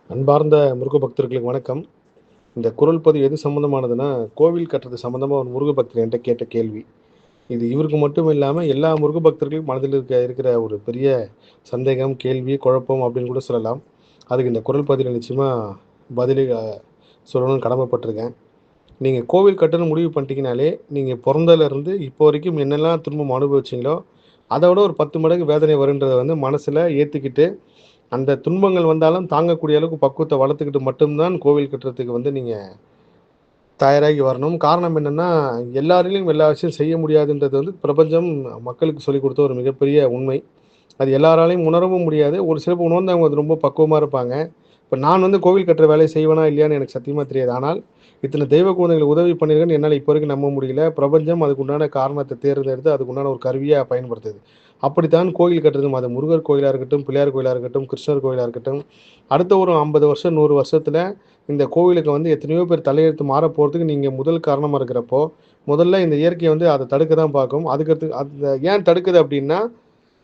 அன்பார்ந்த முருக பக்தர்களுக்கு வணக்கம். இந்த குரல் பதிவு எது சம்மந்தமானதுன்னா, கோவில் கட்டுறது சம்மந்தமா ஒரு முருக பக்தர் என்ட்ட கேட்ட கேள்வி. இது இவருக்கு மட்டும் இல்லாம எல்லா முருக பக்தர்களுக்கும் மனதில் இருக்கிற ஒரு பெரிய சந்தேகம், கேள்வி, குழப்பம் அப்படின்னு கூட சொல்லலாம். அதுக்கு இந்த குரல் பதிவுல நிச்சயமா பதிலை சொல்லணும்னு கடமைப்பட்டுருக்கேன். நீங்க கோவில் கட்டணும்னு முடிவு பண்ணிட்டீங்கனாலே, நீங்க பொறந்ததுலருந்து இப்போ வரைக்கும் என்னெல்லாம் துன்பம் அனுபவிச்சீங்களோ, அத விட ஒரு 10 மடங்கு வேதனை வரும்ன்றத வந்து மனசுல ஏத்துக்கிட்டு அந்த துன்பங்கள் வந்தாலும் தாங்கக்கூடிய அளவுக்கு பக்குவத்த வளர்த்துக்கிட்டு மட்டும் தான் கோவில் கட்டுறதுக்கு வந்து நீங்க தயாராகி வரணும். காரணம் என்னன்னா, எல்லாராலயும் எல்லா விஷயம் செய்ய முடியாதுன்றது வந்து பிரபஞ்சம் மக்களுக்கு சொல்லிக் குடுத்த ஒரு மிகப்பெரிய உண்மை. அது எல்லாராலயும் உணரவும் முடியாது. ஒரு சிலர் உணர்ந்தவங்க அது ரொம்ப பக்குவமா இருப்பாங்க. இப்ப நான் வந்து கோவில் கட்டுற வேலைய செய்வேனா இல்லையான்னு எனக்கு சத்தியமா தெரியாது. ஆனால், இத்தன தெய்வ குழந்தைகளுக்கு உதவி பண்ணியிருக்கேன்னு என்னால இப்போ வரைக்கும் நம்ப முடியல. பிரபஞ்சம் அதுக்கு உண்டான காரணத்த தேர்ந்தெடுத்து அதுக்கு உண்டான ஒரு கருவியா பயன்படுத்துது. அப்படித்தான் கோயில் கட்டுறதும் அது முருகர் கோயிலா இருக்கட்டும், பிள்ளையார் கோயிலா இருக்கட்டும், கிருஷ்ணர் கோயிலா இருக்கட்டும், அடுத்த ஒரு 50 வருஷம், 100 வருஷத்துல இந்த கோவிலுக்கு வந்து எத்தனையோ பேர் தலையெழுத்து மாறப்போறதுக்கு நீங்க முதல் காரணமா இருக்கிறப்போ, முதல்ல இந்த இயற்கை வந்து அத தடுக்க தான் பார்க்கும். அதுக்கடுத்து அந்த ஏன் தடுக்குது அப்படின்னா,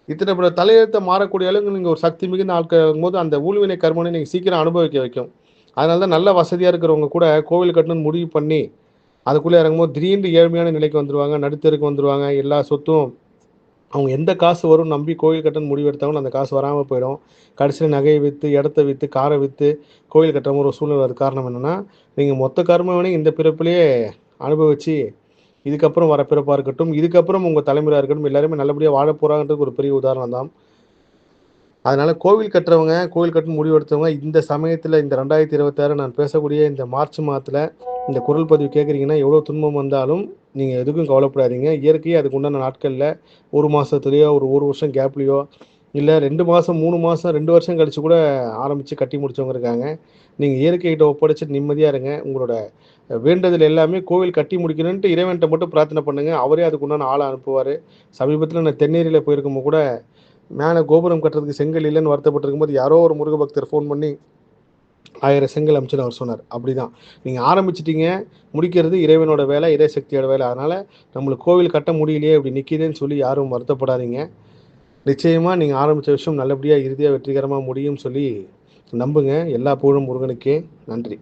இத்தனை பேர் தலையெழுத்த மாறக்கூடிய அளவுக்கு நீங்க ஒரு சக்தி மிகுந்த ஆட்கள் இருக்கும்போது, அந்த ஊழ்வினை கர்மனை நீங்க சீக்கிரம் அனுபவிக்க வைக்கும். அதனால தான் நல்ல வசதியா இருக்கிறவங்க கூட கோவில் கட்டணும்னு முடிவு பண்ணி, அதுக்குள்ள இறங்கும்போது திடீர்னு ஏழ்மையான நிலைக்கு வந்துருவாங்க. நடுத்தெருவுக்கு வந்துருவாங்க. எல்லா சொத்தும் அவங்க எந்த காசு வரும்னு நம்பி கோயில் கட்டணும்னு முடிவெடுத்தாங்களோ, அந்த காசு வராம போயிடும். கடைசியில நகைய வித்து, இடத்த வித்து, கார வித்து கோயில் கட்டுற ஒரு சூழ்நிலை வரதுக்கு காரணம் என்னன்னா, நீங்க மொத்த கர்மவினையும் இந்த பிறப்பிலேயே அனுபவிச்சு, இதுக்கப்புறம் வர பிறப்பா இருக்கட்டும், இதுக்கப்புறம் உங்க தலைமுறையா இருக்கட்டும், எல்லாருமே நல்லபடியா வாழப் போறாங்கன்றதுக்கு ஒரு பெரிய உதாரணம் தான். அதனால கோவில் கட்டுறவங்க, கோவில் கட்டணும்னு முடிவெடுத்தவங்க, இந்த சமயத்துல இந்த 2026 நான் பேசக்கூடிய இந்த மார்ச் மாதத்துல இந்த குரல் பதிவு கேட்குறீங்கன்னா, எவ்வளோ துன்பம் வந்தாலும் நீங்க எதுக்கும் கவலைப்படாதீங்க. இயற்கையே அதுக்கு உண்டான நாட்கள்ல 1 மாசத்துலயோ, ஒரு 1 வருஷம் கேப்லயோ, இல்ல 2 மாசம், 3 மாசம், 2 வருஷம் கழிச்சு கூட ஆரம்பிச்சு கட்டி முடிச்சவங்க இருக்காங்க. நீங்க இயற்கைகிட்ட ஒப்படைச்சுட்டு நிம்மதியா இருங்க. உங்களோட வேண்டுதல் எல்லாமே கோவில் கட்டி முடிக்கணுன்ட்டு இறைவன்ட்ட மட்டும் பிரார்த்தனை பண்ணுங்க. அவரே அதுக்கு உண்டான ஆள அனுப்புவாரு. சமீபத்தில நான் தென்னேரியில போயிருக்கும்போது கூட மேல கோபுரம் கட்டுறதுக்கு செங்கல் இல்லன்னு வருத்தப்பட்டிருக்கும்போது, யாரோ ஒரு முருக பக்தர் ஃபோன் பண்ணி 1000 செங்கல் அனுப்பிச்சுன்னு அவர் சொன்னார். அப்படிதான். நீங்க ஆரம்பிச்சுட்டீங்க, முடிக்கிறது இறைவனோட வேலை, இறை சக்தியோட வேலை. அதனால நம்மளுக்கு கோவில் கட்ட முடியலையே, இப்படி நிக்குதேன்னு சொல்லி யாரும் வருத்தப்படாதீங்க. நிச்சயமா நீங்க ஆரம்பிச்ச விஷயம் நல்லபடியா, இறுதியா வெற்றிகரமா முடியும்னு சொல்லி நம்புங்க. எல்லா புகழும் முருகனுக்கே. நன்றி.